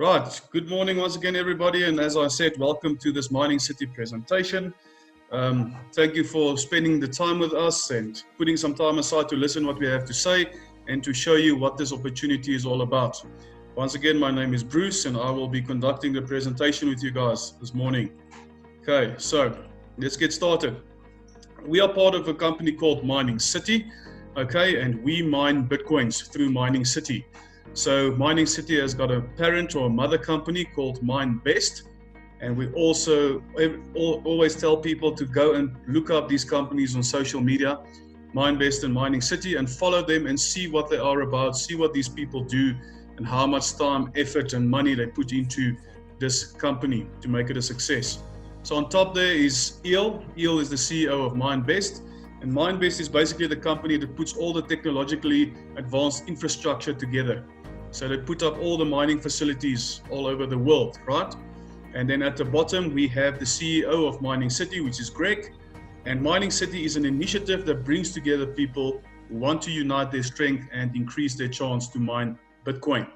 Right, good morning once again, everybody. And as I said, welcome to this Mining City presentation. Thank you for spending the time with us and putting some time aside to listen what we have to say and to show you what this opportunity is all about. Once again, my name is Bruce and I will be conducting the presentation with you guys this morning. Okay, so let's get started. We are part of a company called Mining City, okay, and we mine Bitcoins through Mining City. So Mining City has got a parent or a mother company called MineBest, and we also always tell people to go and look up these companies on social media, MineBest and Mining City, and follow them and see what they are about, see what these people do, and how much time, effort, and money they put into this company to make it a success. So on top there is Eel. Eel is the CEO of MineBest, and MineBest is basically the company that puts all the technologically advanced infrastructure together. So they put up all the mining facilities all over the world, right? And then at the bottom, we have the CEO of Mining City, which is Greg. And Mining City is an initiative that brings together people who want to unite their strength and increase their chance to mine Bitcoin.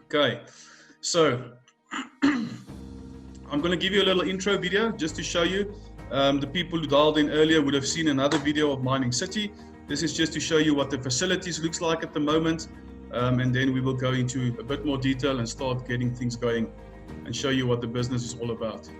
Okay, so I'm going to give you a little intro video just to show you. The people who dialed in earlier would have seen another video of Mining City. This is just to show you what the facilities looks like at the moment. And then we will go into a bit more detail and start getting things going and show you what the business is all about.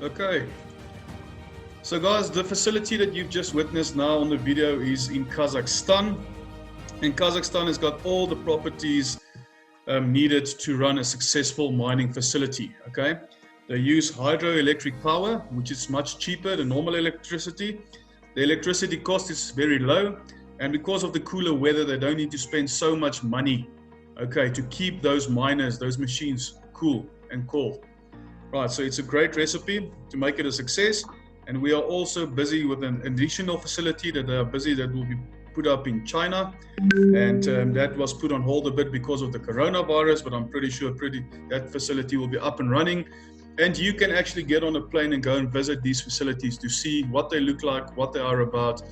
Okay, so guys, the facility that you've just witnessed now on the video is in Kazakhstan, and Kazakhstan has got all the properties needed to run a successful mining facility. Okay, they use hydroelectric power, which is much cheaper than normal electricity. The electricity cost is very low, and because of the cooler weather, they don't need to spend so much money, okay, to keep those miners, those machines cool and cold. Right, so it's a great recipe to make it a success, and we are also busy with an additional facility that will be put up in China, and that was put on hold a bit because of the coronavirus, but I'm pretty sure that facility will be up and running, and you can actually get on a plane and go and visit these facilities to see what they look like, what they are about.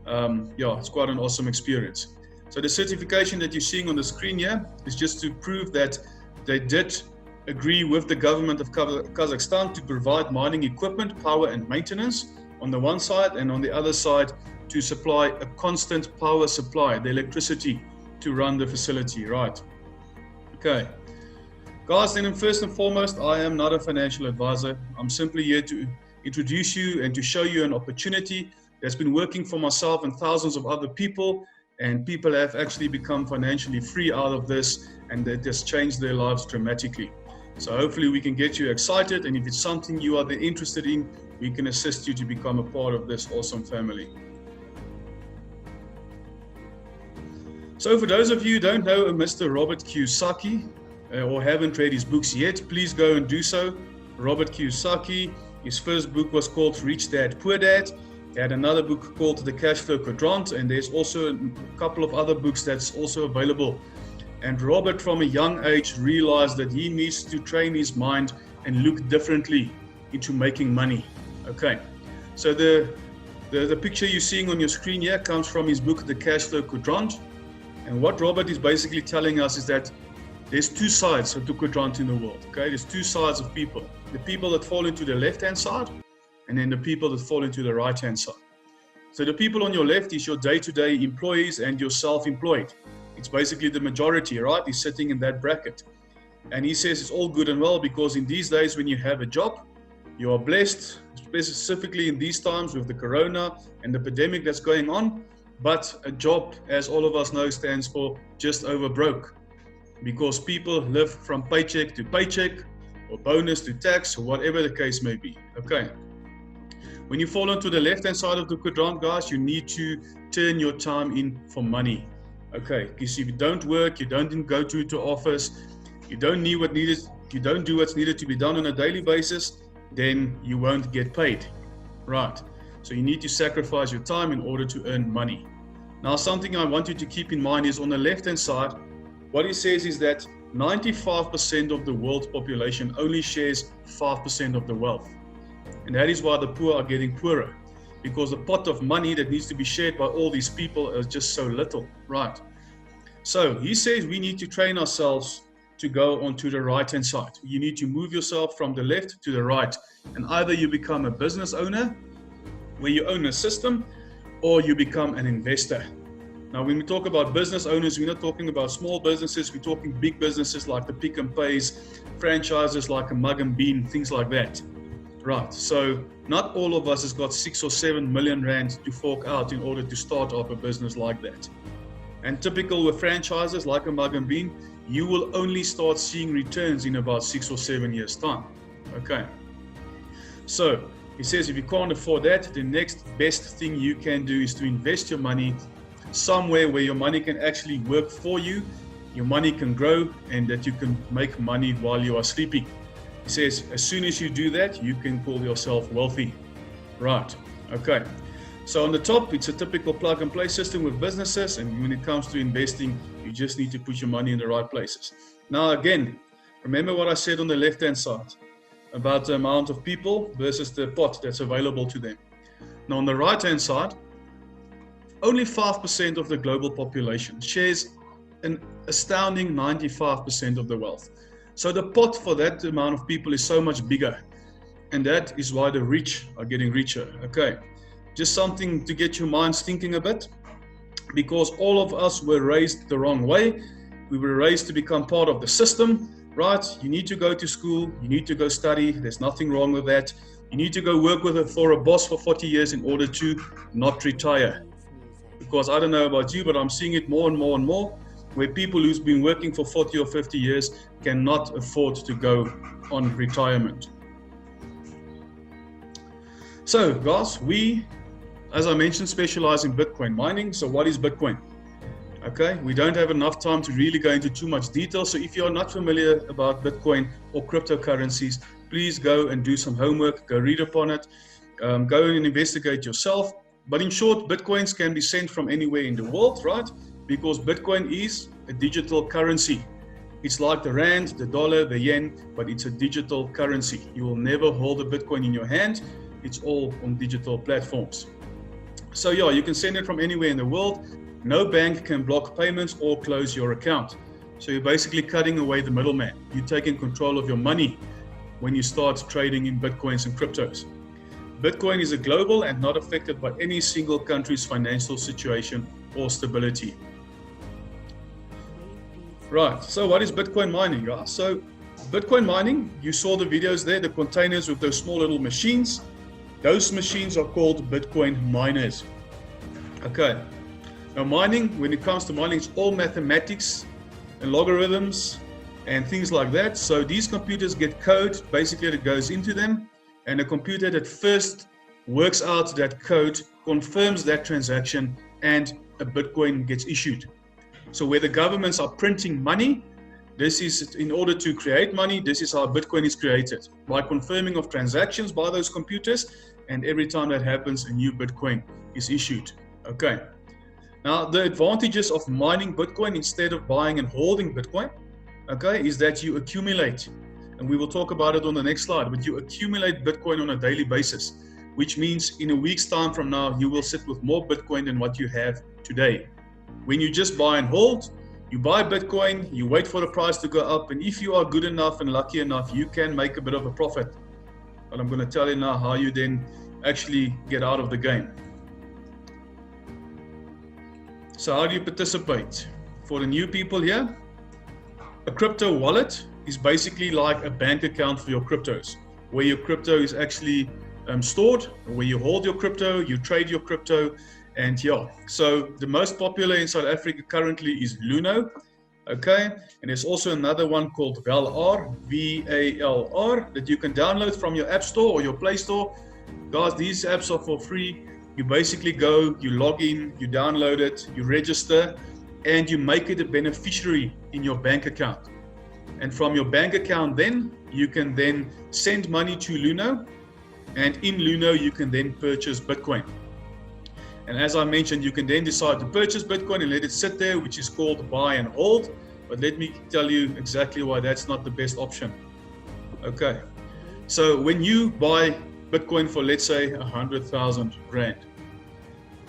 Yeah, it's quite an awesome experience. So the certification that you're seeing on the screen here is just to prove that they did agree with the government of Kazakhstan to provide mining equipment, power and maintenance on the one side, and on the other side to supply a constant power supply, the electricity to run the facility, right? Okay. Guys, then first and foremost, I am not a financial advisor. I'm simply here to introduce you and to show you an opportunity that's been working for myself and thousands of other people, and people have actually become financially free out of this, and that has changed their lives dramatically. So hopefully we can get you excited, and if it's something you are interested in, we can assist you to become a part of this awesome family. So for those of you who don't know Mr. Robert Kiyosaki or haven't read his books yet, please go and do so. Robert Kiyosaki, his first book was called Rich Dad, Poor Dad. He had another book called The Cash Flow Quadrant, and there's also a couple of other books that's also available. And Robert, from a young age, realized that he needs to train his mind and look differently into making money. Okay, so the picture you're seeing on your screen here comes from his book, The Cash Flow Quadrant. And what Robert is basically telling us is that there's two sides of the quadrant in the world. Okay, there's two sides of people: the people that fall into the left-hand side, and then the people that fall into the right-hand side. So the people on your left is your day-to-day employees and your self-employed. It's basically the majority, right? He's sitting in that bracket. And he says it's all good and well because in these days when you have a job, you are blessed, specifically in these times with the corona and the pandemic that's going on. But a job, as all of us know, stands for just over broke, because people live from paycheck to paycheck, or bonus to tax, or whatever the case may be. Okay. When you fall onto the left-hand side of the quadrant, guys, you need to turn your time in for money. Okay, because if you don't work, you don't go to office, you don't do what's needed to be done on a daily basis, then you won't get paid. Right. So you need to sacrifice your time in order to earn money. Now, something I want you to keep in mind is on the left-hand side, what he says is that 95% of the world's population only shares 5% of the wealth. And that is why the poor are getting poorer, because the pot of money that needs to be shared by all these people is just so little, right? So he says we need to train ourselves to go onto the right-hand side. You need to move yourself from the left to the right, and either you become a business owner, where you own a system, or you become an investor. Now, when we talk about business owners, we're not talking about small businesses, we're talking big businesses like the Pick and Pays, franchises like a Mug and Bean, things like that. Right, so not all of us has got 6 or 7 million rand to fork out in order to start off a business like that. And typical with franchises like a Mug and Bean, you will only start seeing returns in about 6 or 7 years' time. Okay, so he says if you can't afford that, the next best thing you can do is to invest your money somewhere where your money can actually work for you, your money can grow, and that you can make money while you are sleeping. He says as soon as you do that, you can call yourself wealthy. Right, okay. So on the top, it's a typical plug and play system with businesses, and when it comes to investing, you just need to put your money in the right places. Now again, remember what I said on the left-hand side about the amount of people versus the pot that's available to them. Now on the right-hand side, only 5% of the global population shares an astounding 95% of the wealth. So the pot for that amount of people is so much bigger, and that is why the rich are getting richer. Okay, just something to get your minds thinking a bit, because all of us were raised the wrong way. We were raised to become part of the system, right? You need to go to school, you need to go study, there's nothing wrong with that. You need to go work for a boss for 40 years in order to not retire. Because I don't know about you, but I'm seeing it more and more and more, where people who's been working for 40 or 50 years cannot afford to go on retirement. So guys, we, as I mentioned, specialize in Bitcoin mining. So what is Bitcoin? Okay, we don't have enough time to really go into too much detail. So if you're not familiar about Bitcoin or cryptocurrencies, please go and do some homework, go read upon it, go and investigate yourself. But in short, Bitcoins can be sent from anywhere in the world, right? Because Bitcoin is a digital currency. It's like the rand, the dollar, the yen, but it's a digital currency. You will never hold a Bitcoin in your hand. It's all on digital platforms. So yeah, you can send it from anywhere in the world. No bank can block payments or close your account. So you're basically cutting away the middleman. You're taking control of your money when you start trading in Bitcoins and cryptos. Bitcoin is a global and not affected by any single country's financial situation or stability. Right, so what is Bitcoin mining, guys? So Bitcoin mining, you saw the videos there, the containers with those small little machines. Those machines are called Bitcoin miners. Okay, now mining, when it comes to mining, it's all mathematics and logarithms and things like that. So these computers get code, basically that goes into them, and a computer that first works out that code, confirms that transaction, and a Bitcoin gets issued. So where the governments are printing money, this is in order to create money, this is how Bitcoin is created, by confirming of transactions by those computers, and every time that happens, a new Bitcoin is issued. Okay. Now, the advantages of mining Bitcoin instead of buying and holding Bitcoin, okay, is that you accumulate. And we will talk about it on the next slide, but you accumulate Bitcoin on a daily basis, which means in a week's time from now, you will sit with more Bitcoin than what you have today. When you just buy and hold, you buy Bitcoin, you wait for the price to go up, and if you are good enough and lucky enough, you can make a bit of a profit. But I'm going to tell you now how you then actually get out of the game. So how do you participate? For the new people here, a crypto wallet is basically like a bank account for your cryptos, where your crypto is actually stored, where you hold your crypto, you trade your crypto, and yeah. So the most popular in South Africa currently is Luno, okay? And there's also another one called VALR, V-A-L-R, that you can download from your App Store or your Play Store. Guys, these apps are for free. You basically go, you log in, you download it, you register, and you make it a beneficiary in your bank account. And from your bank account then, you can then send money to Luno, and in Luno you can then purchase Bitcoin. And as I mentioned, you can then decide to purchase Bitcoin and let it sit there, which is called buy and hold. But let me tell you exactly why that's not the best option. Okay, so when you buy Bitcoin for, let's say, 100,000 Rand,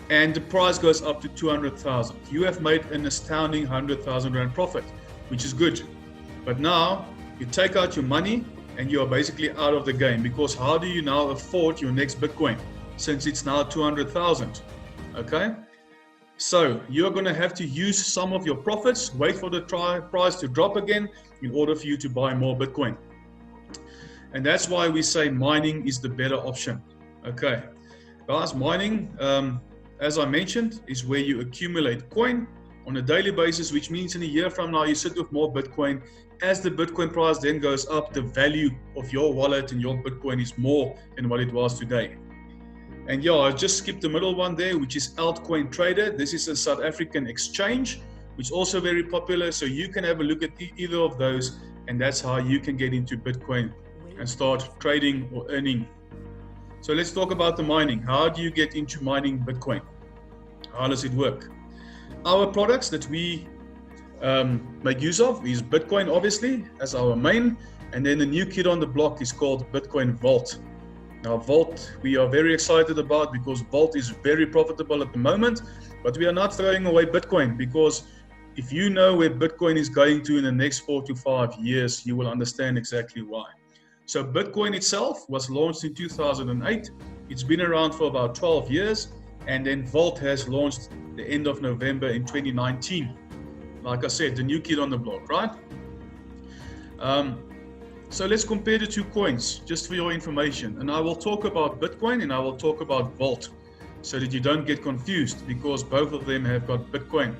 and the price goes up to 200,000, you have made an astounding 100,000 Rand profit, which is good. But now you take out your money and you are basically out of the game, because how do you now afford your next Bitcoin since it's now 200,000? Okay, so you're going to have to use some of your profits, wait for the price to drop again in order for you to buy more Bitcoin. And that's why we say mining is the better option. Okay, guys, mining, as I mentioned, is where you accumulate coin on a daily basis, which means in a year from now you sit with more Bitcoin. As the Bitcoin price then goes up, the value of your wallet and your Bitcoin is more than what it was today. And yeah, I just skipped the middle one there, which is Altcoin Trader. This is a South African exchange, which is also very popular. So you can have a look at either of those, and that's how you can get into Bitcoin and start trading or earning. So let's talk about the mining. How do you get into mining Bitcoin? How does it work? Our products that we make use of is Bitcoin, obviously, as our main, and then the new kid on the block is called Bitcoin Vault. Now Vault we are very excited about, because Vault is very profitable at the moment, but we are not throwing away Bitcoin, because if you know where Bitcoin is going to in the next 4 to 5 years, you will understand exactly why. So Bitcoin itself was launched in 2008. It's been around for about 12 years, and then Vault has launched the end of November in 2019. Like I said, the new kid on the block, right? So let's compare the two coins, just for your information. And I will talk about Bitcoin and I will talk about Vault, so that you don't get confused, because both of them have got Bitcoin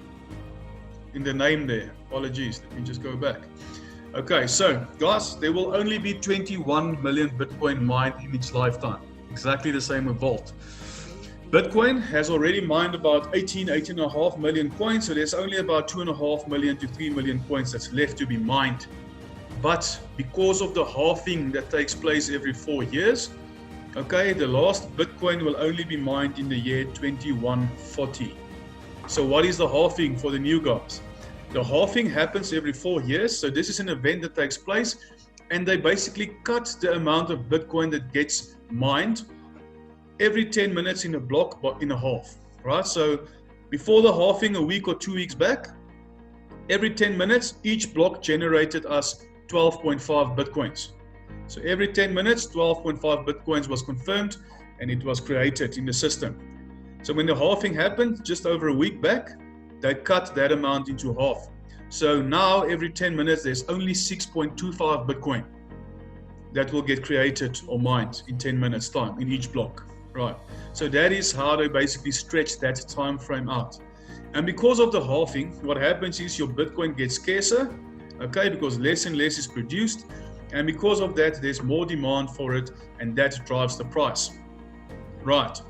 in the name there. Apologies, let me just go back. Okay, so guys, there will only be 21 million Bitcoin mined in its lifetime. Exactly the same with Vault. Bitcoin has already mined about 18.5 million coins, so there's only about 2.5 million to 3 million coins that's left to be mined. But because of the halving that takes place every 4 years, okay, the last Bitcoin will only be mined in the year 2140. So what is the halving for the new guys? The halving happens every 4 years. So this is an event that takes place, and they basically cut the amount of Bitcoin that gets mined every 10 minutes in a block in a half, right? So before the halving a week or 2 weeks back, every 10 minutes, each block generated us 12.5 Bitcoins. So every 10 minutes, 12.5 Bitcoins was confirmed, and it was created in the system. So when the halving happened just over a week back, they cut that amount into half. So now every 10 minutes, there's only 6.25 Bitcoin that will get created or mined in 10 minutes time in each block, right? So that is how they basically stretch that time frame out. And because of the halving, what happens is your Bitcoin gets scarcer, okay, because less and less is produced, and because of that there's more demand for it, and that drives the price, right?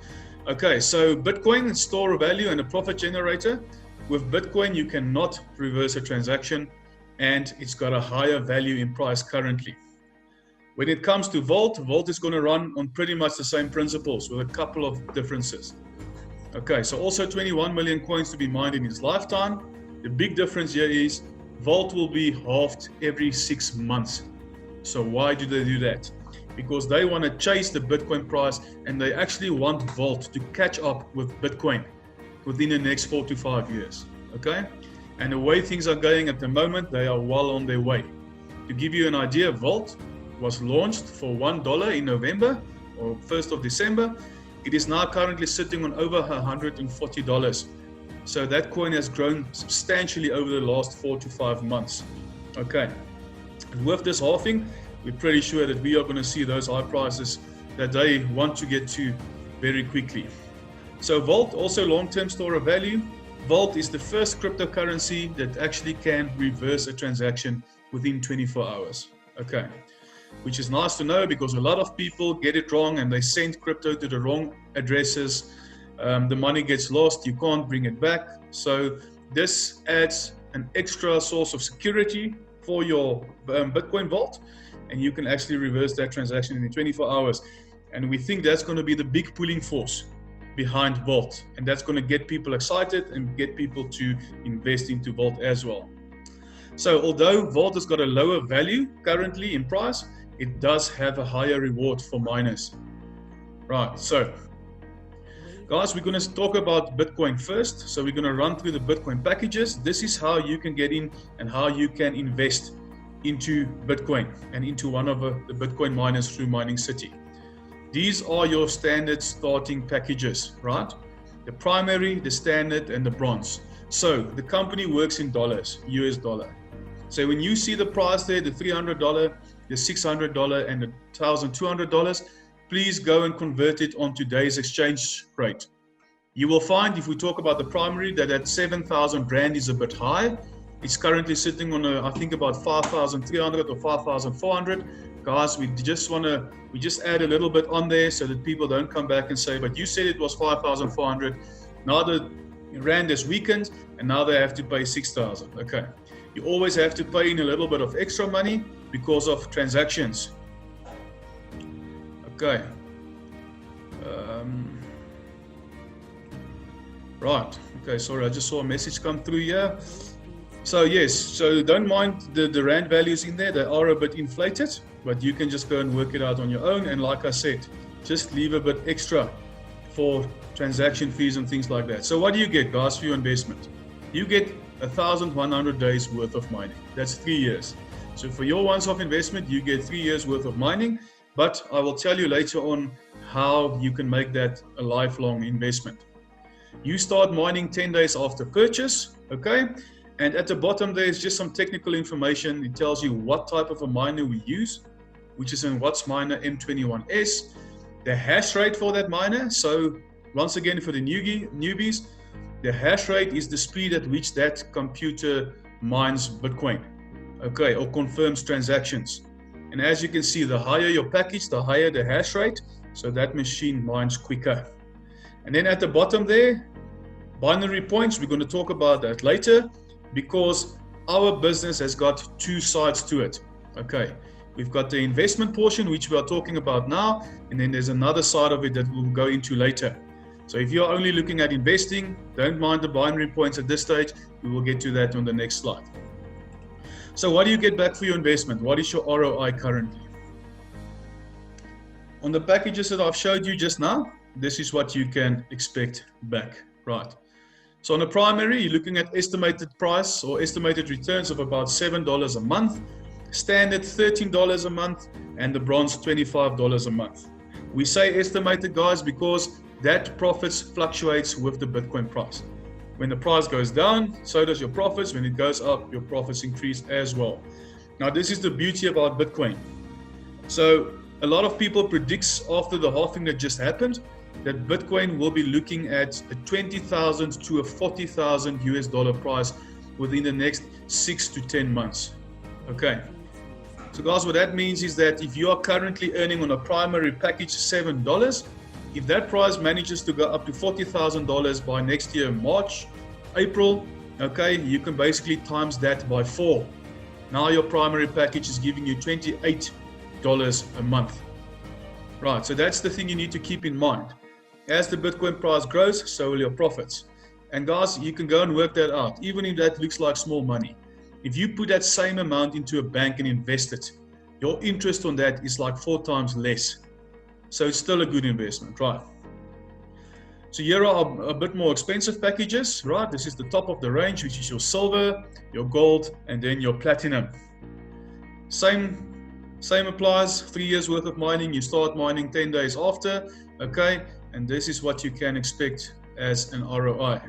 Okay, so Bitcoin is store of value and a profit generator. With Bitcoin you cannot reverse a transaction, and it's got a higher value in price currently. When it comes to Vault, Vault is going to run on pretty much the same principles with a couple of differences. Okay, so also 21 million coins to be mined in its lifetime. The big difference here is Vault will be halved every 6 months. So why do they do that? Because they want to chase the Bitcoin price, and they actually want Vault to catch up with Bitcoin within the next 4 to 5 years. Okay? And the way things are going at the moment, they are well on their way. To give you an idea, Vault was launched for $1 in November or 1st of December. It is now currently sitting on over $140. So that coin has grown substantially over the last 4 to 5 months. Okay, and with this halving, we're pretty sure that we are going to see those high prices that they want to get to very quickly. So Vault, also long-term store of value. Vault is the first cryptocurrency that actually can reverse a transaction within 24 hours. Okay, which is nice to know because a lot of people get it wrong and they send crypto to the wrong addresses. The money gets lost, you can't bring it back. So this adds an extra source of security for your Bitcoin vault, and you can actually reverse that transaction in 24 hours. And we think that's going to be the big pulling force behind Vault, and that's going to get people excited and get people to invest into Vault as well. So although Vault has got a lower value currently in price, it does have a higher reward for miners. Right, so guys, we're going to talk about Bitcoin first. So we're going to run through the Bitcoin packages. This is how you can get in and how you can invest into Bitcoin and into one of the Bitcoin miners through Mining City. These are your standard starting packages, right? The primary, the standard, and the bronze. So the company works in dollars, US dollar. So when you see the price there, the $300, the $600, and the $1,200, please go and convert it on today's exchange rate. You will find, if we talk about the primary, that 7,000 Rand is a bit high. It's currently sitting on I think about 5,300 or 5,400. Guys, we just add a little bit on there so that people don't come back and say, but you said it was 5,400. Now the Rand has weakened and now they have to pay 6,000. Okay. You always have to pay in a little bit of extra money because of transactions. Okay. Right. Okay, sorry, I just saw a message come through here. So yes, so don't mind the Rand values in there. They are a bit inflated, but you can just go and work it out on your own. And like I said, just leave a bit extra for transaction fees and things like that. So what do you get, guys, for your investment? You get 1,100 days worth of mining. That's 3 years. So for your once-off investment, you get 3 years worth of mining. But I will tell you later on how you can make that a lifelong investment. You start mining 10 days after purchase, okay? And at the bottom there is just some technical information. It tells you what type of a miner we use, which is an Watts Miner M21S, the hash rate for that miner. So once again, for the newbies, the hash rate is the speed at which that computer mines Bitcoin, okay, or confirms transactions. And as you can see, the higher your package, the higher the hash rate, so that machine mines quicker. And then at the bottom there, binary points, we're going to talk about that later, because our business has got two sides to it. Okay, we've got the investment portion, which we are talking about now, and then there's another side of it that we'll go into later. So if you're only looking at investing, don't mind the binary points at this stage. We will get to that on the next slide. So what do you get back for your investment? What is your ROI currently? On the packages that I've showed you just now, this is what you can expect back, right? So on a primary, you're looking at estimated price or estimated returns of about $7 a month, standard $13 a month, and the bronze $25 a month. We say estimated, guys, because that profits fluctuates with the Bitcoin price. When the price goes down, so does your profits. When it goes up, your profits increase as well. Now, this is the beauty about Bitcoin. So a lot of people predicts after the halving that just happened that Bitcoin will be looking at a 20,000 to a 40,000 US dollar price within the next 6 to 10 months. Okay. So guys, what that means is that if you are currently earning on a primary package $7, if that price manages to go up to $40,000 by next year, March, April, okay, you can basically times that by 4. Now your primary package is giving you $28 a month. Right, so that's the thing you need to keep in mind. As the Bitcoin price grows, so will your profits. And guys, you can go and work that out, even if that looks like small money. If you put that same amount into a bank and invest it, your interest on that is like 4 times less. So it's still a good investment, right? So here are a bit more expensive packages, right? This is the top of the range, which is your silver, your gold, and then your platinum. Same applies, 3 years worth of mining. You start mining 10 days after, okay? And this is what you can expect as an ROI.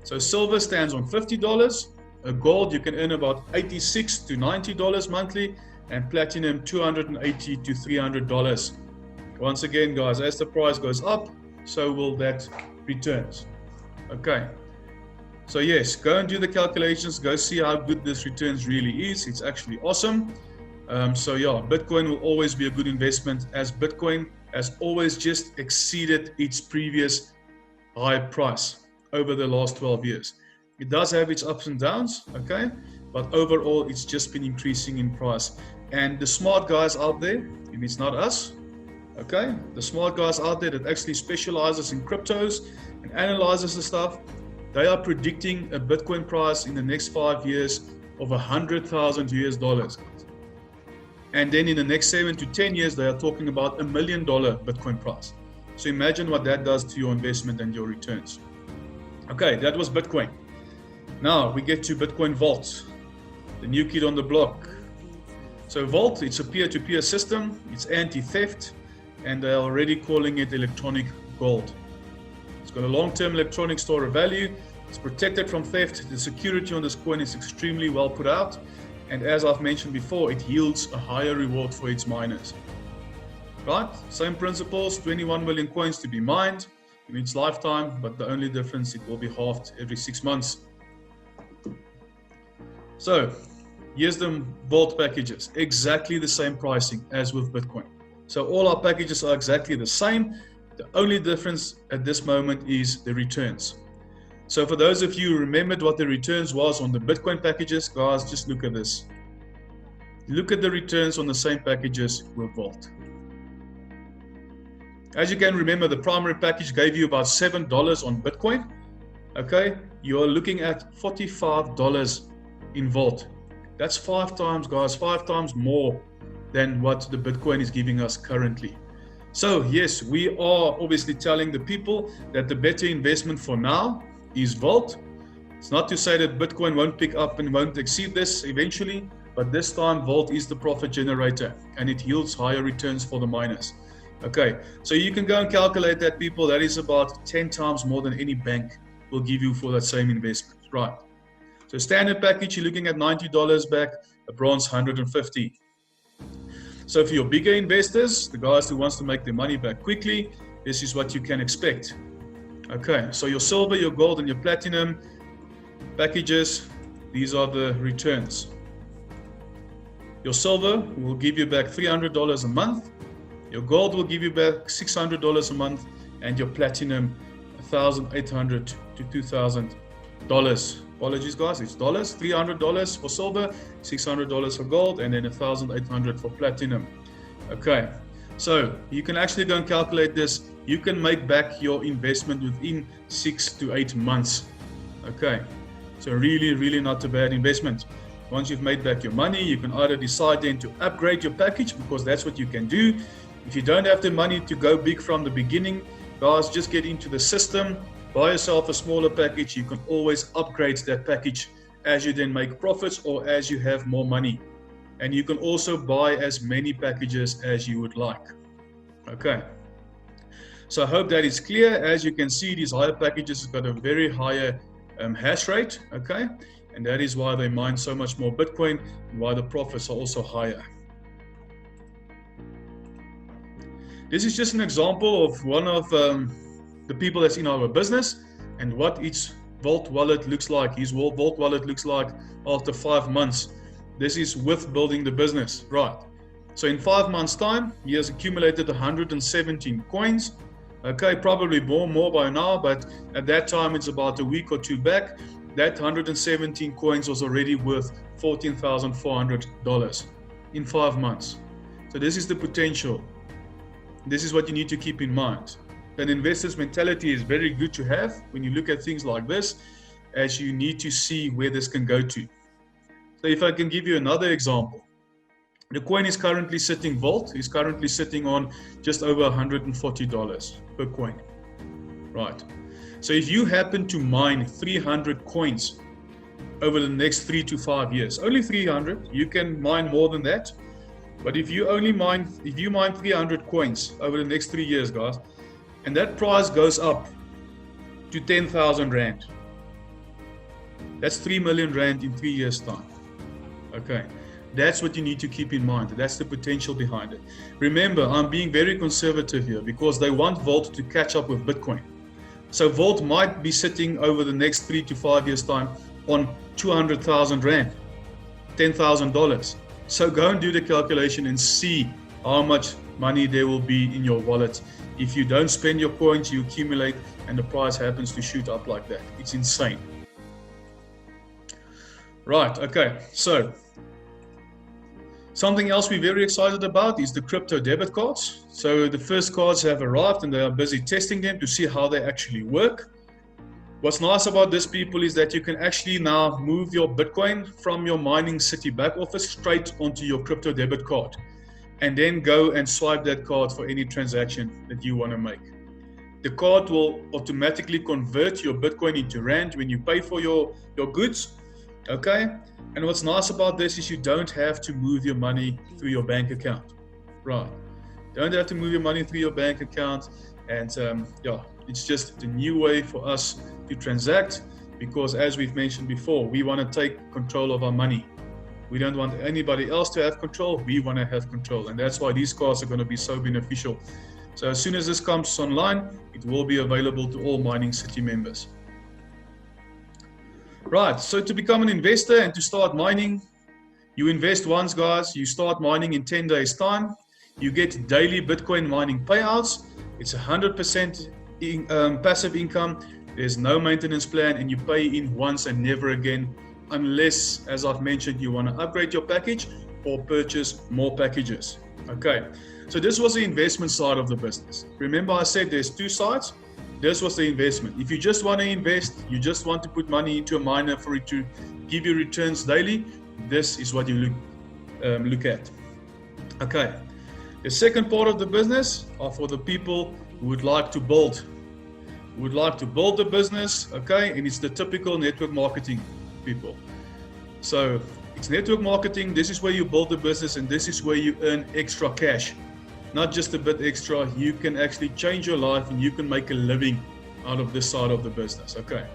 So silver stands on $50. A gold, you can earn about $86 to $90 monthly, and platinum $280 to $300. Once again, guys, as the price goes up, so will that returns. Okay. So yes, go and do the calculations, go see how good this returns really is. It's actually awesome. So yeah, Bitcoin will always be a good investment, as Bitcoin has always just exceeded its previous high price over the last 12 years. It does have its ups and downs, okay? But overall, it's just been increasing in price. And the smart guys out there, and it's not us, okay? The smart guys out there that actually specializes in cryptos and analyzes the stuff, they are predicting a Bitcoin price in the next 5 years of $100,000 US. And then in the next 7 to 10 years, they are talking about $1 million Bitcoin price. So imagine what that does to your investment and your returns. Okay, that was Bitcoin. Now we get to Bitcoin Vault, the new kid on the block. So Vault, it's a peer-to-peer system. It's anti-theft, and they're already calling it electronic gold. It's got a long-term electronic store of value. It's protected from theft. The security on this coin is extremely well put out. And as I've mentioned before, it yields a higher reward for its miners. Right? Same principles, 21 million coins to be mined in its lifetime, but the only difference, it will be halved every 6 months. So, here's the Vault packages. Exactly the same pricing as with Bitcoin. So all our packages are exactly the same. The only difference at this moment is the returns. So for those of you who remembered what the returns was on the Bitcoin packages, guys, just look at this. Look at the returns on the same packages with Vault. As you can remember, the primary package gave you about $7 on Bitcoin. Okay, you are looking at $45 in Vault. That's 5 times, guys, 5 times more than what the Bitcoin is giving us currently. So yes, we are obviously telling the people that the better investment for now is Vault. It's not to say that Bitcoin won't pick up and won't exceed this eventually, but this time Vault is the profit generator and it yields higher returns for the miners. Okay, so you can go and calculate that, people. That is about 10 times more than any bank will give you for that same investment, right? So standard package, you're looking at $90 back, a bronze $150. So for your bigger investors, the guys who wants to make their money back quickly, this is what you can expect. Okay, so your silver, your gold, and your platinum packages, these are the returns. Your silver will give you back $300 a month. Your gold will give you back $600 a month, and your platinum $1,800 to $2,000. Apologies, guys, it's dollars. $300 for silver, $600 for gold, and then $1,800 for platinum. Okay, so you can actually go and calculate this. You can make back your investment within 6 to 8 months. Okay, so really not a bad investment. Once you've made back your money, you can either decide then to upgrade your package, because that's what you can do. If you don't have the money to go big from the beginning, guys, just get into the system, buy yourself a smaller package. You can always upgrade that package as you then make profits or as you have more money. And you can also buy as many packages as you would like. Okay. So I hope that is clear. As you can see, these higher packages have got a very higher hash rate. Okay. And that is why they mine so much more Bitcoin and why the profits are also higher. This is just an example of one of the people that's in our business and what each Vault wallet looks like. His Vault wallet looks like after 5 months. This is with building the business, right? So in 5 months' time, he has accumulated 117 coins. Okay, probably more by now, but at that time, it's about a week or two back. That 117 coins was already worth $14,400 in 5 months. So this is the potential. This is what you need to keep in mind. An investor's mentality is very good to have when you look at things like this, as you need to see where this can go to. So if I can give you another example, the coin is currently sitting, Vault is currently sitting on just over $140 per coin, right? So if you happen to mine 300 coins over the next 3 to 5 years, only 300, you can mine more than that. But if you mine 300 coins over the next 3 years, guys, and that price goes up to 10,000 Rand, that's 3 million Rand in 3 years' time. Okay, that's what you need to keep in mind. That's the potential behind it. Remember, I'm being very conservative here because they want Vault to catch up with Bitcoin. So Volt might be sitting over the next 3 to 5 years time on 200,000 Rand, $10,000. So go and do the calculation and see how much money there will be in your wallet. If you don't spend your coins, you accumulate and the price happens to shoot up like that. It's insane. Right, okay, so something else we're very excited about is the crypto debit cards. So the first cards have arrived and they are busy testing them to see how they actually work. What's nice about this, people, is that you can actually now move your Bitcoin from your mining city back office straight onto your crypto debit card and then go and swipe that card for any transaction that you want to make. The card will automatically convert your Bitcoin into Rand when you pay for your goods. Okay, and what's nice about this is you don't have to move your money through your bank account, right? Don't have to move your money through your bank account, and yeah, it's just a new way for us to transact, because as we've mentioned before, we want to take control of our money. We don't want anybody else to have control, we want to have control, and that's why these cards are going to be so beneficial. So as soon as this comes online, it will be available to all Mining City members. Right, so to become an investor and to start mining, you invest once, guys. You start mining in 10 days time. You get daily Bitcoin mining payouts. It's 100% passive income. There's no maintenance plan, and you pay in once and never again, unless, as I've mentioned, you want to upgrade your package or purchase more packages. Okay, so this was the investment side of the business. Remember I said there's two sides. This was the investment. If you just want to invest, you just want to put money into a miner for it to give you returns daily, this is what you look at. Okay. The second part of the business are for the people who would like to build the business, okay? And it's the typical network marketing people. So it's network marketing. This is where you build the business, and this is where you earn extra cash. Not just a bit extra, you can actually change your life and you can make a living out of this side of the business, okay?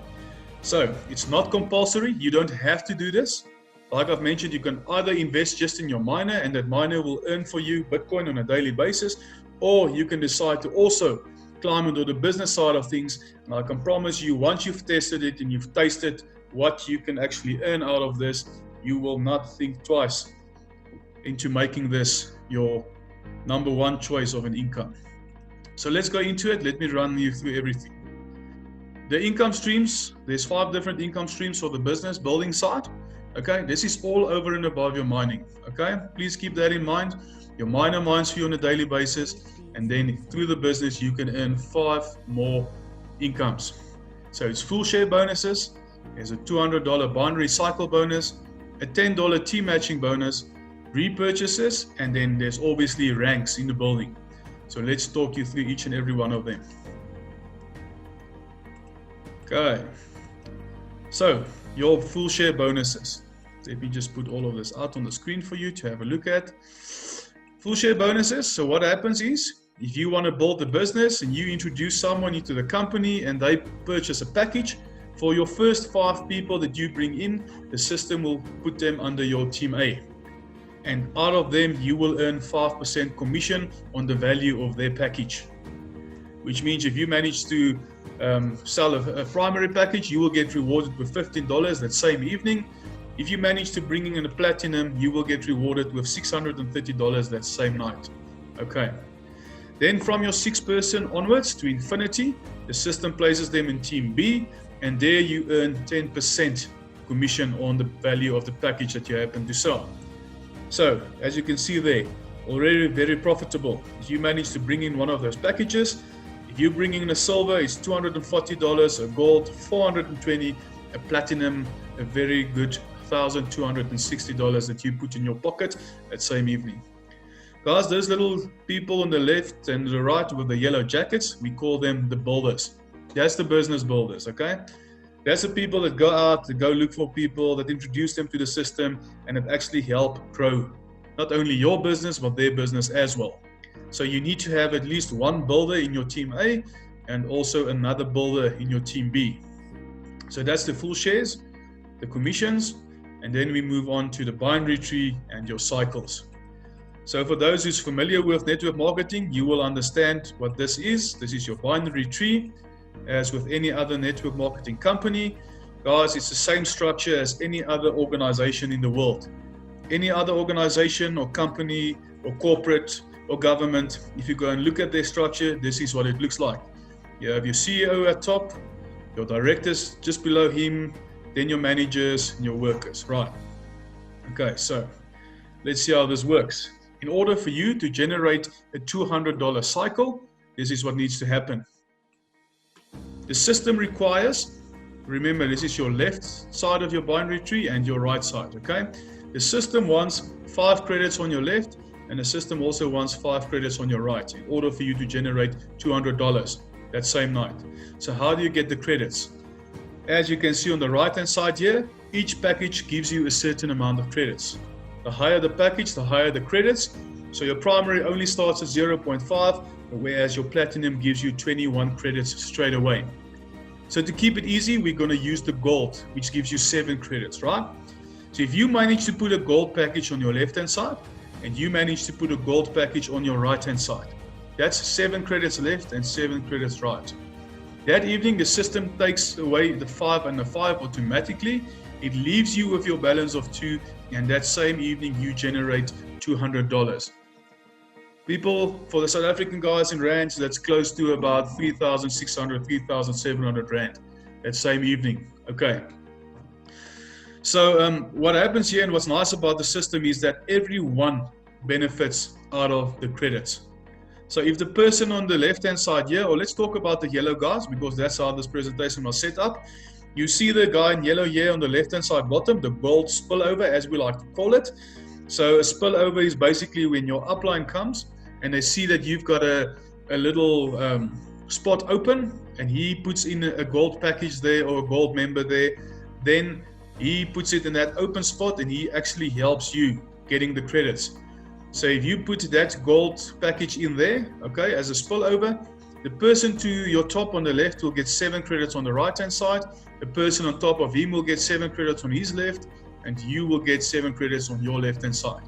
So it's not compulsory, you don't have to do this. Like I've mentioned, you can either invest just in your miner and that miner will earn for you Bitcoin on a daily basis, or you can decide to also climb into the business side of things. And I can promise you, once you've tested it and you've tasted what you can actually earn out of this, you will not think twice into making this your number one choice of an income. So let's go into it. Let me run you through everything. The income streams, there's 5 different income streams for the business building side. Okay, this is all over and above your mining. Okay, please keep that in mind. Your miner mines for you on a daily basis, and then through the business you can earn 5 more incomes. So it's full share bonuses, there's a $200 binary cycle bonus, a $10 team matching bonus, repurchases, and then there's obviously ranks in the building. So let's talk you through each and every one of them. Okay, so your full share bonuses. Let me just put all of this out on the screen for you to have a look at. Full share bonuses. So what happens is, if you want to build the business and you introduce someone into the company and they purchase a package, for your first 5 people that you bring in, the system will put them under your team A. And out of them, you will earn 5% commission on the value of their package. Which means if you manage to sell a primary package, you will get rewarded with $15 that same evening. If you manage to bring in a platinum, you will get rewarded with $630 that same night. Okay. Then from your 6th person onwards to infinity, the system places them in team B, and there you earn 10% commission on the value of the package that you happen to sell. So, as you can see there, already very profitable. If you manage to bring in one of those packages, if you bring in a silver, it's $240, a gold, $420, a platinum, a very good $1,260 that you put in your pocket that same evening. Guys, those little people on the left and the right with the yellow jackets, we call them the builders. That's the business builders, okay? That's the people that go out, that go look for people, that introduce them to the system, and that actually help grow not only your business, but their business as well. So you need to have at least one builder in your team A and also another builder in your team B. So that's the full shares, the commissions, and then we move on to the binary tree and your cycles. So for those who's familiar with network marketing, you will understand what this is. This is your binary tree. as with any other network marketing company. Guys, it's the same structure as any other organization in the world. Any other organization or company or corporate or government, if you go and look at their structure, this is what it looks like. You have your CEO at top, your directors just below him, then your managers and your workers, right? Okay, so let's see how this works. In order for you to generate a $200 cycle, this is what needs to happen. The system requires, remember, this is your left side of your binary tree and your right side, okay? The system wants 5 credits on your left, and the system also wants 5 credits on your right in order for you to generate $200 that same night. So how do you get the credits? As you can see on the right-hand side here, each package gives you a certain amount of credits. The higher the package, the higher the credits. So your primary only starts at 0.5, whereas your platinum gives you 21 credits straight away. So to keep it easy, we're going to use the gold, which gives you 7 credits, right? So if you manage to put a gold package on your left-hand side, and you manage to put a gold package on your right-hand side, that's 7 credits left and 7 credits right. That evening, the system takes away the 5 and the 5 automatically. It leaves you with your balance of 2, and that same evening, you generate $200. People, for the South African guys in rands, that's close to about 3,600, 3,700 rand that same evening. Okay. So what happens here and what's nice about the system is that everyone benefits out of the credits. So if the person on the left-hand side here, or let's talk about the yellow guys, because that's how this presentation was set up. You see the guy in yellow here on the left-hand side bottom, the gold spillover, as we like to call it. So a spillover is basically when your upline comes and they see that you've got a little spot open, and he puts in a gold package there or a gold member there, then he puts it in that open spot and he actually helps you getting the credits. So if you put that gold package in there, okay, as a spillover, the person to your top on the left will get 7 credits on the right-hand side. The person on top of him will get 7 credits on his left, and you will get 7 credits on your left-hand side.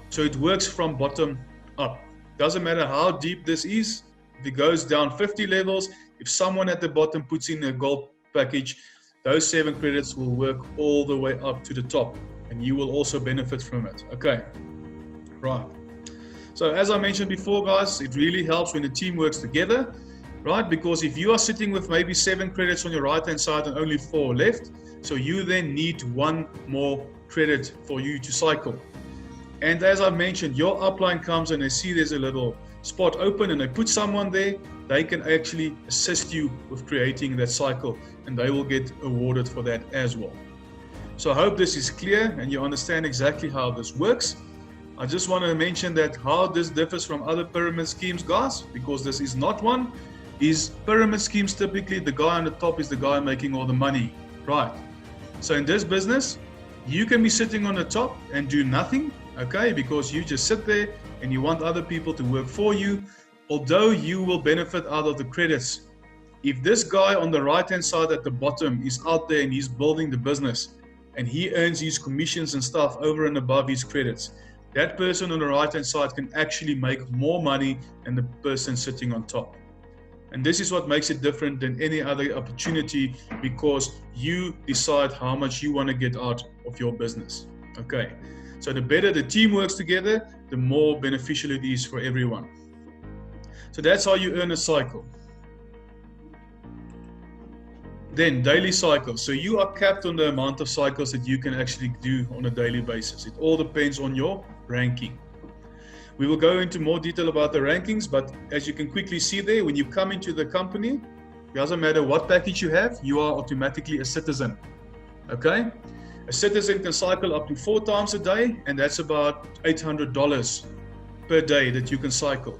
So it works from bottom up. Doesn't matter how deep this is. If it goes down 50 levels, if someone at the bottom puts in a gold package, those 7 credits will work all the way up to the top, and you will also benefit from it. Okay, right. So as I mentioned before, guys, it really helps when the team works together, right? Because if you are sitting with maybe 7 credits on your right-hand side and only 4 left, so you then need 1 more credit for you to cycle. And as I mentioned, your upline comes and they see there's a little spot open and they put someone there, they can actually assist you with creating that cycle, and they will get awarded for that as well. So I hope this is clear and you understand exactly how this works. I just want to mention that how this differs from other pyramid schemes, guys, because this is not one, is pyramid schemes typically the guy on the top is the guy making all the money, right? So in this business, you can be sitting on the top and do nothing, okay, because you just sit there and you want other people to work for you, although you will benefit out of the credits. If this guy on the right-hand side at the bottom is out there and he's building the business and he earns his commissions and stuff over and above his credits, that person on the right-hand side can actually make more money than the person sitting on top. And this is what makes it different than any other opportunity, because you decide how much you want to get out of your business. Okay, so the better the team works together, the more beneficial it is for everyone. So that's how you earn a cycle. Then daily cycles. So you are capped on the amount of cycles that you can actually do on a daily basis. It all depends on your ranking. We will go into more detail about the rankings, but as you can quickly see there, when you come into the company, it doesn't matter what package you have, you are automatically a citizen. Okay? A citizen can cycle up to 4 times a day, and that's about $800 per day that you can cycle.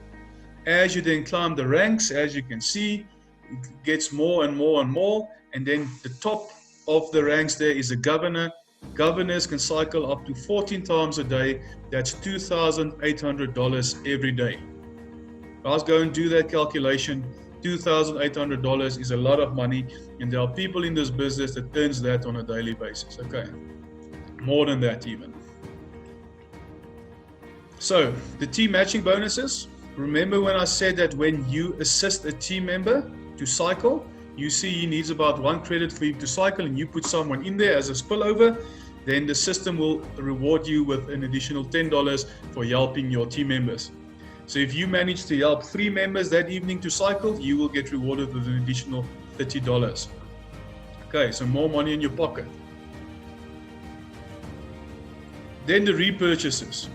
As you then climb the ranks, as you can see, it gets more and more and more, and then the top of the ranks there is a governor. Governors can cycle up to 14 times a day. That's $2,800 every day. Let's go and do that calculation. $2,800 is a lot of money, and there are people in this business that earns that on a daily basis. Okay, more than that even. So the team matching bonuses. Remember when I said that when you assist a team member to cycle, you see he needs about 1 credit for him to cycle, and you put someone in there as a spillover, then the system will reward you with an additional $10 for helping your team members. So if you manage to help 3 members that evening to cycle, you will get rewarded with an additional $30. Okay, so more money in your pocket. Then the repurchases.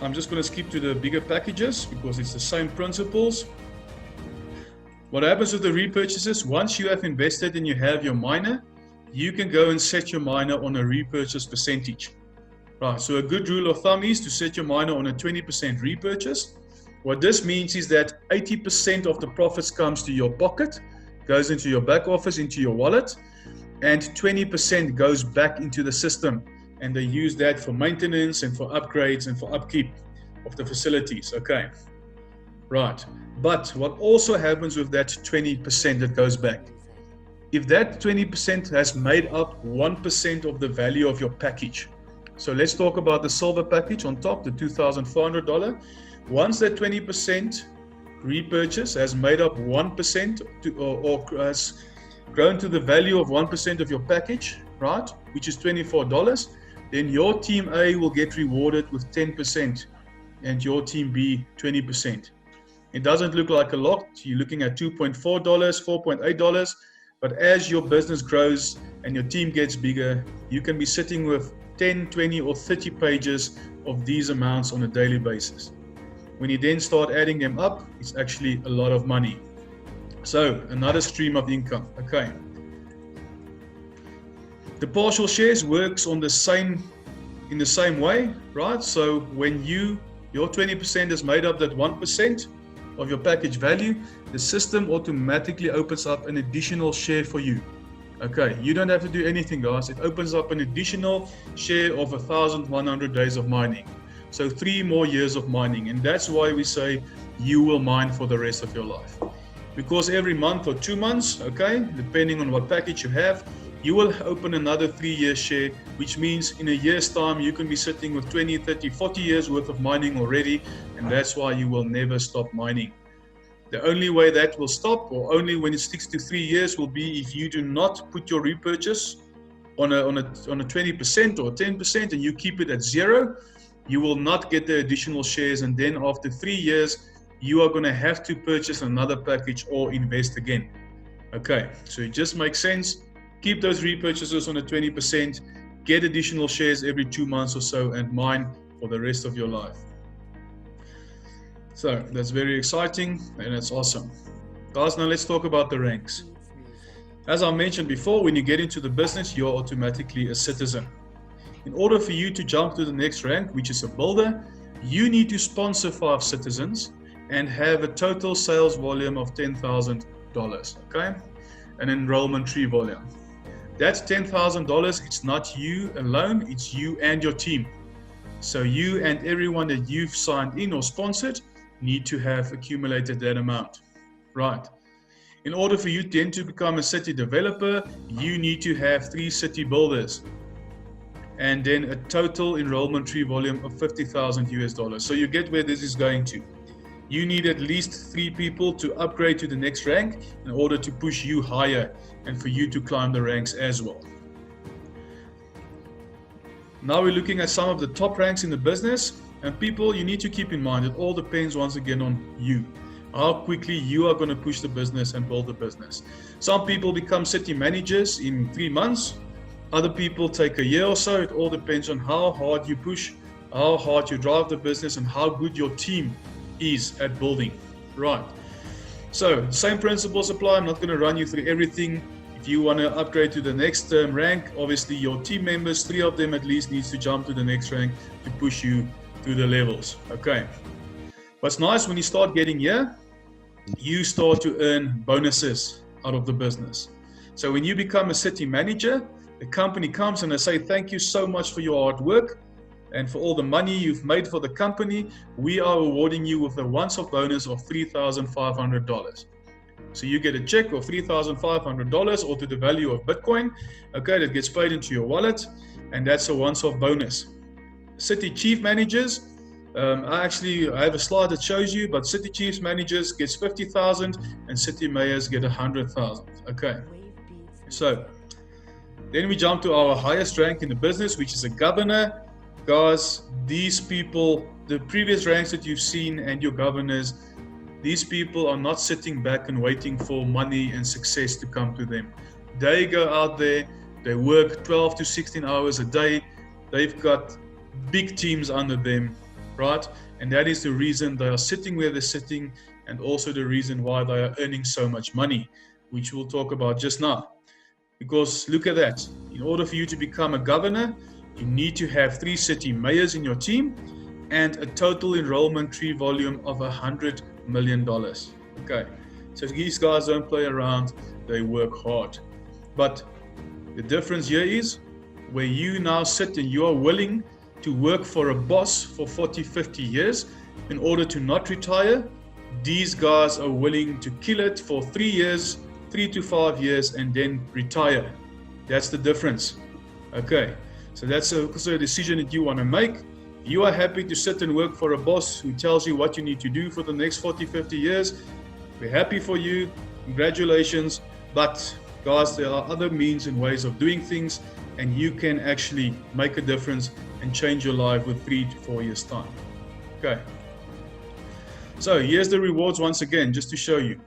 I'm just going to skip to the bigger packages because it's the same principles. What happens with the repurchases, once you have invested and you have your miner, you can go and set your miner on a repurchase percentage. Right, so a good rule of thumb is to set your miner on a 20% repurchase. What this means is that 80% of the profits comes to your pocket, goes into your back office, into your wallet, and 20% goes back into the system. And they use that for maintenance and for upgrades and for upkeep of the facilities. Okay, right. But what also happens with that 20% that goes back, if that 20% has made up 1% of the value of your package, so let's talk about the silver package on top, the $2,400. Once that 20% repurchase has made up 1% or has grown to the value of 1% of your package, right, which is $24, then your team A will get rewarded with 10% and your team B 20%. It doesn't look like a lot. You're looking at $2.4, $4.8, but as your business grows and your team gets bigger, you can be sitting with 10, 20, or 30 pages of these amounts on a daily basis. When you then start adding them up, it's actually a lot of money. So another stream of income. Okay. The partial shares works in the same way, right? So when your 20% is made up that 1% of your package value, the system automatically opens up an additional share for you. Okay, you don't have to do anything, guys. It opens up an additional share of 1,100 days of mining. So 3 more years of mining, and that's why we say you will mine for the rest of your life. Because every month or 2 months, okay, depending on what package you have, you will open another 3-year share, which means in a year's time, you can be sitting with 20, 30, 40 years worth of mining already, and that's why you will never stop mining. The only way that will stop, or only when it sticks to 3 years, will be if you do not put your repurchase on a 20% or 10% and you keep it at 0, you will not get the additional shares, and then after 3 years, you are going to have to purchase another package or invest again. Okay, so it just makes sense. Keep those repurchases on a 20%, get additional shares every 2 months or so, and mine for the rest of your life. So that's very exciting and it's awesome. Guys, now let's talk about the ranks. As I mentioned before, when you get into the business, you're automatically a citizen. In order for you to jump to the next rank, which is a builder, you need to sponsor 5 citizens and have a total sales volume of $10,000, okay? An enrollment tree volume. That's $10,000. It's not you alone, it's you and your team. So you and everyone that you've signed in or sponsored need to have accumulated that amount, right? In order for you then to become a city developer, you need to have 3 city builders and then a total enrollment tree volume of $50,000 US. So you get where this is going to. You need at least 3 people to upgrade to the next rank in order to push you higher and for you to climb the ranks as well. Now we're looking at some of the top ranks in the business, and people, you need to keep in mind it all depends once again on you. How quickly you are going to push the business and build the business. Some people become city managers in 3 months. Other people take a year or so. It all depends on how hard you push, how hard you drive the business, and how good your team is at building. Right. So same principles apply. I'm not going to run you through everything. If you want to upgrade to the next rank, obviously your team members, 3 of them at least, needs to jump to the next rank to push you through the levels. Okay. What's nice, when you start getting here, you start to earn bonuses out of the business. So when you become a city manager, the company comes and they say, thank you so much for your hard work and for all the money you've made for the company. We are awarding you with a once-off bonus of $3,500. So you get a check of $3,500 or to the value of Bitcoin, okay, that gets paid into your wallet, and that's a once-off bonus. City chief managers, I have a slide that shows you, but city chiefs managers gets 50,000 and city mayors get 100,000. Okay. So then we jump to our highest rank in the business, which is a governor. Guys, these people, the previous ranks that you've seen and your governors, these people are not sitting back and waiting for money and success to come to them. They go out there, they work 12 to 16 hours a day. They've got big teams under them, right? And that is the reason they are sitting where they're sitting, and also the reason why they are earning so much money, which we'll talk about just now. Because look at that. In order for you to become a governor, you need to have 3 city mayors in your team and a total enrollment tree volume of $100 million. Okay, so these guys don't play around, they work hard. But the difference here is where you now sit and you are willing to work for a boss for 40, 50 years in order to not retire. These guys are willing to kill it for 3 years, 3 to 5 years, and then retire. That's the difference. Okay, so that's also a decision that you want to make. You are happy to sit and work for a boss who tells you what you need to do for the next 40, 50 years. We're happy for you. Congratulations. But guys, there are other means and ways of doing things, and you can actually make a difference and change your life with 3 to 4 years time. Okay. So here's the rewards once again, just to show you.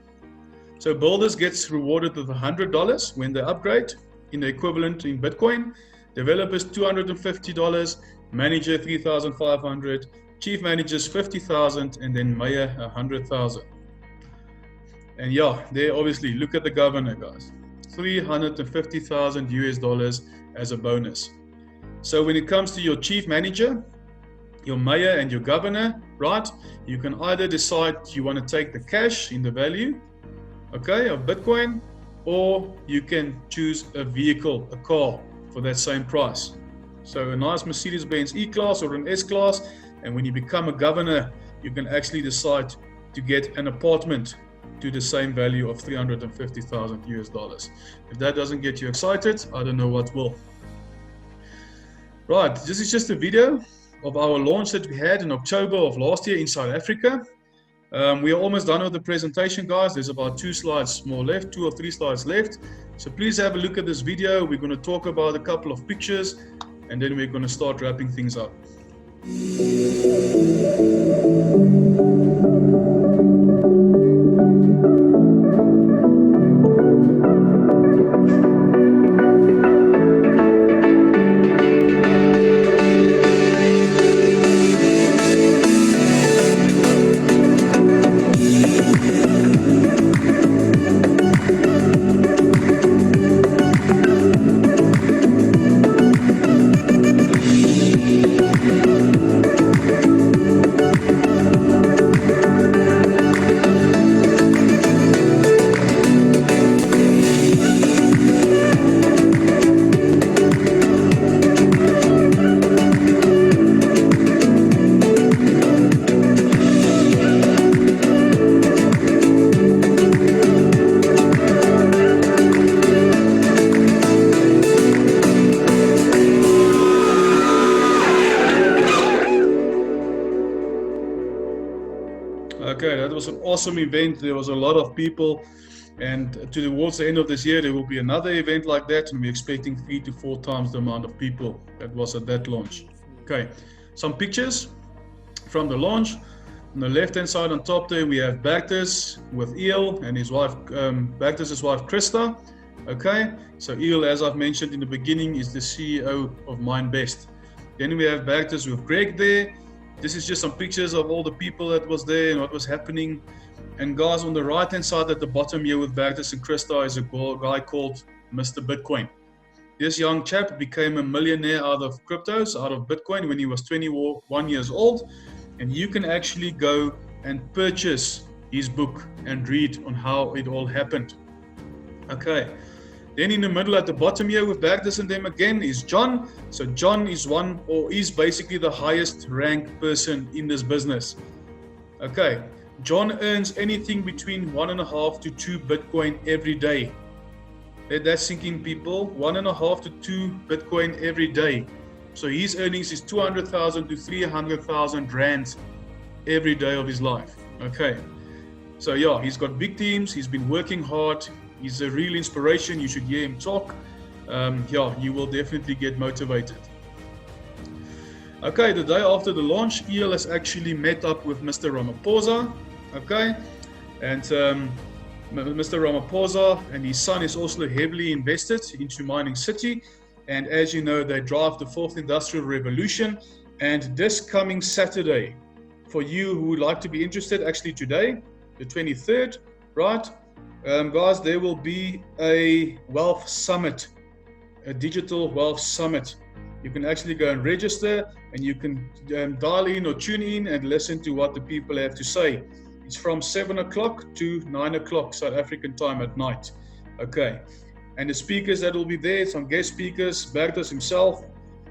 So builders gets rewarded with $100 when they upgrade in the equivalent in Bitcoin. Developers $250, manager $3,500, chief managers $50,000, and then mayor $100,000. And yeah, there obviously look at the governor, guys, $350,000 US as a bonus. So when it comes to your chief manager, your mayor, and your governor, right? You can either decide you want to take the cash in the value, okay, of Bitcoin, or you can choose a vehicle, a car, for that same price. So a nice Mercedes-Benz E-Class or an S-Class, and when you become a governor, you can actually decide to get an apartment to the same value of $350,000 US. If that doesn't get you excited, I don't know what will. Right, this is just a video of our launch that we had in October of last year in South Africa. We are almost done with the presentation, guys. There's about 2 slides more left, 2 or 3 slides left. So please have a look at this video. We're going to talk about a couple of pictures, and then we're going to start wrapping things up. Okay, that was an awesome event. There was a lot of people, and towards the end of this year, there will be another event like that, and we're expecting 3 to 4 times the amount of people that was at that launch. Okay, some pictures from the launch. On the left-hand side on top there, we have Bagtus with Eel and his wife, Bagtus' wife, Krista. Okay, so Eel, as I've mentioned in the beginning, is the CEO of MindBest. Then we have Bagtus with Greg there. This is just some pictures of all the people that was there and what was happening. And guys, on the right-hand side at the bottom here with Bagtus and Krista is a guy called Mr. Bitcoin. This young chap became a millionaire out of cryptos, out of Bitcoin, when he was 21 years old. And you can actually go and purchase his book and read on how it all happened. Okay. Then in the middle at the bottom here with Bagtus and them again is John. So John is is basically the highest ranked person in this business. Okay. John earns anything between 1.5 to 2 Bitcoin every day. Let that sink in, people. 1.5 to 2 Bitcoin every day. So his earnings is 200,000 to 300,000 rand every day of his life. Okay. So yeah, he's got big teams. He's been working hard. He's a real inspiration. You should hear him talk. Yeah, you will definitely get motivated. Okay, the day after the launch, EL has actually met up with Mr. Ramaphosa. Okay, and Mr. Ramaphosa and his son is also heavily invested into Mining City. And as you know, they drive the fourth industrial revolution. And this coming Saturday, for you who would like to be interested, actually today, the 23rd, right? Guys, there will be a wealth summit, a digital wealth summit. You can actually go and register, and you can dial in or tune in and listen to what the people have to say. It's from 7 o'clock to 9 o'clock South African time at night. Okay. And the speakers that will be there, some guest speakers, Bertus himself,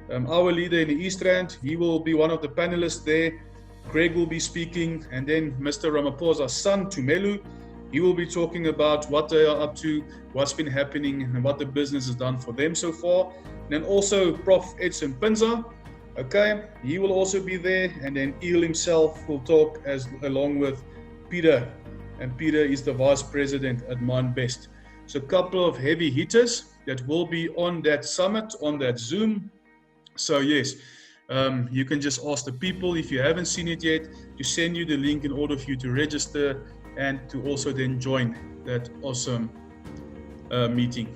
our leader in the East Rand, he will be one of the panelists there. Greg will be speaking, and then Mr. Ramaphosa's son, Tumelu, he will be talking about what they are up to, what's been happening, and what the business has done for them so far. And then also Prof. Edson Pinza, okay, he will also be there, and then EL himself will talk along with Peter, and Peter is the Vice President at MindBest. So a couple of heavy hitters that will be on that summit, on that Zoom. So yes, you can just ask the people, if you haven't seen it yet, to send you the link in order for you to register and to also then join that awesome meeting.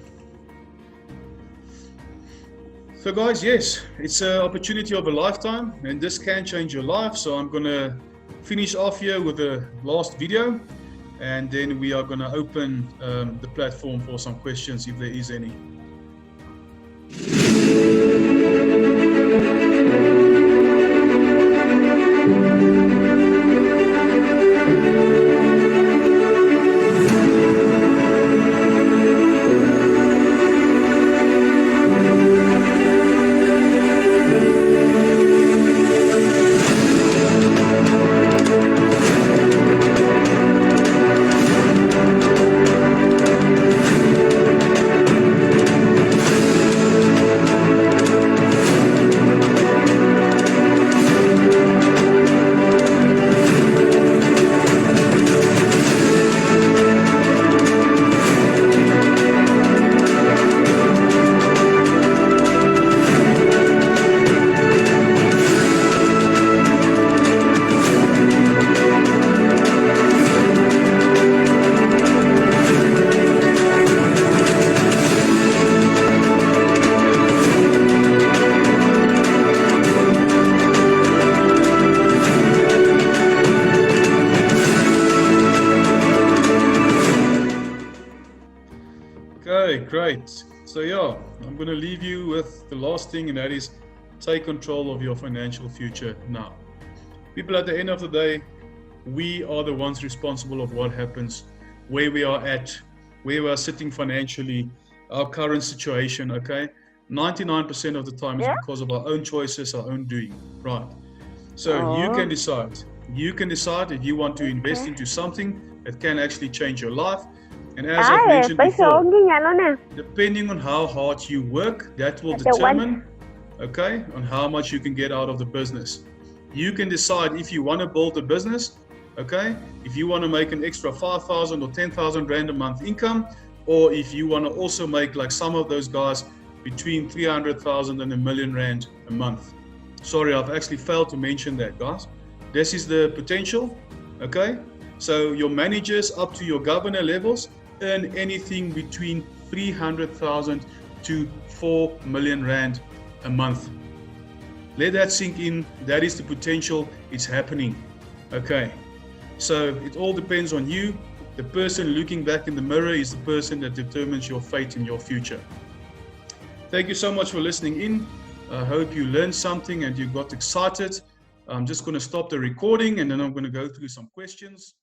So guys, yes, it's an opportunity of a lifetime, and this can change your life. So I'm going to finish off here with the last video, and then we are going to open the platform for some questions if there is any. Okay, great. So yeah, I'm going to leave you with the last thing, and that is take control of your financial future now. People, at the end of the day, we are the ones responsible of what happens, where we are at, where we are sitting financially, our current situation, okay? 99% of the time is because of our own choices, our own doing, right? So you can decide. You can decide if you want to invest into something that can actually change your life. And as I've mentioned before, depending on how hard you work, that will determine, okay, on how much you can get out of the business. You can decide if you want to build a business, okay, if you want to make an extra 5,000 or 10,000 Rand a month income, or if you want to also make, like some of those guys, between 300,000 and R1 million a month. Sorry, I've actually failed to mention that, guys. This is the potential, okay? So your managers up to your governor levels earn anything between 300,000 to 4 million Rand a month. Let that sink in. That is the potential. It's happening. Okay. So it all depends on you. The person looking back in the mirror is the person that determines your fate and your future. Thank you so much for listening in. I hope you learned something and you got excited. I'm just going to stop the recording, and then I'm going to go through some questions.